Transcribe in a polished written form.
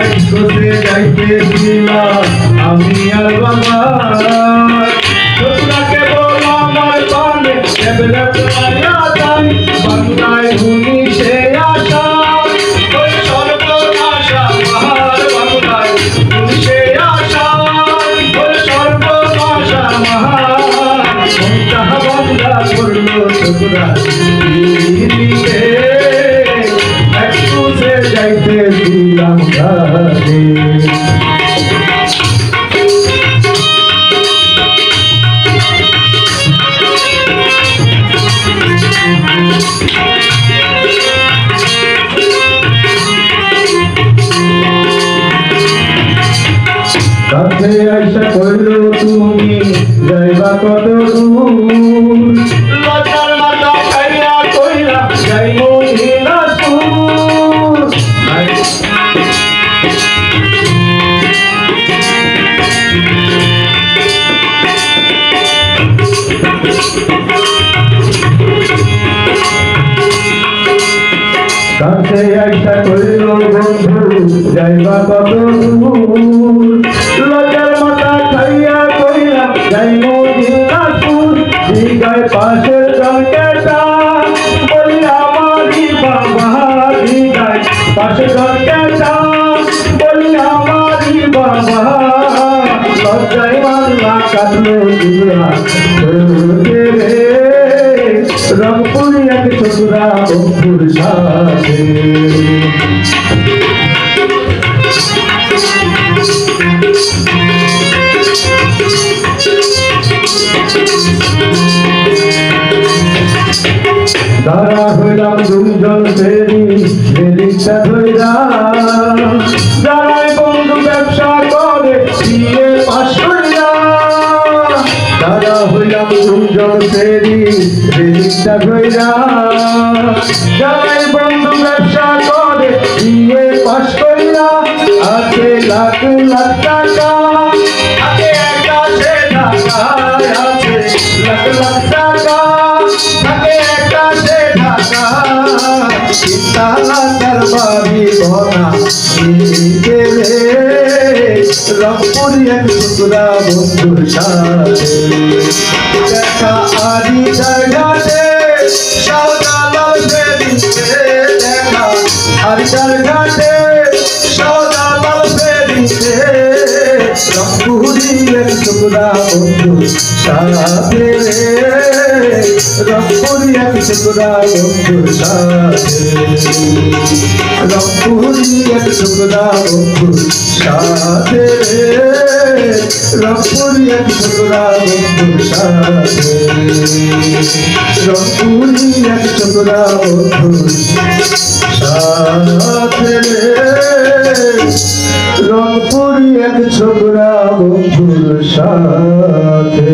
একসাথে যাইতেছিলাম আমি আর বাবা তোমরাকে বলো আমার পানে এবলে পায়া যাই বাংলায় ভূমি সে আশা ওই সর্বনাশা মহার বাংলায় ভূমি সে আশা ওই সর্বনাশা মহার মনটা বাংলা করলো তোমরা দিদিকে একসাথে যাইতেছিলাম ঘরে কাছে আইসা কইলো তুমি যাইবা কত দূর লতার মাথা খাইয়া কইরা যাইবো নীলাচল কাছে আইসা কইলো বন্ধু যাইবা কত দূর লতার মাথা খাইয়া কইরা যাইবো নীলাচল দিগায় পাশের জলকেটা বলি আমারই বাবা দিগায় পাশের জলকেটা বলি আমারই বাবা লজ্জায় বাংলা কাটলো দুরা রে রংপুরি এক ছোটরা বন্ধুর সাথে দাঁড়া হইলাম দুজন ফেরি ফেরিটা ধইরা যারাই বন্ধু ব্যবসা করে দিয়ে পাশ কইরা দাঁড়া হইলাম দুজন ফেরি ফেরিটা ধইরা যারাই বন্ধু ব্যবসা করে দিয়ে পাশ কইরা আছে লাখ লাখ টাকা আছে একাশে টাকা আছে লাখ লাখ টাকা থাকে একাশে টাকা চিন্তা দরবারি বনা নিতে রে রংপুরি এক টুকরা বন্ধুর সাথে দেখা আরি জায়গাতে সৌদালাল ফেরিতে দেখা আরি জায়গাতে সৌদালাল ফেরিতে রংপুরি এক টুকরা বন্ধুর সাথে রংপুরি এক টুকরা বন্ধুর সাথে রংপুরি এক টুকরা বন্ধুর সাথে রংপুরি এক টুকরা বন্ধুর সাথে রংপুরি এক টুকরা বন্ধুর সাথে রংপুরি এক টুকরা বন্ধুর সাথে।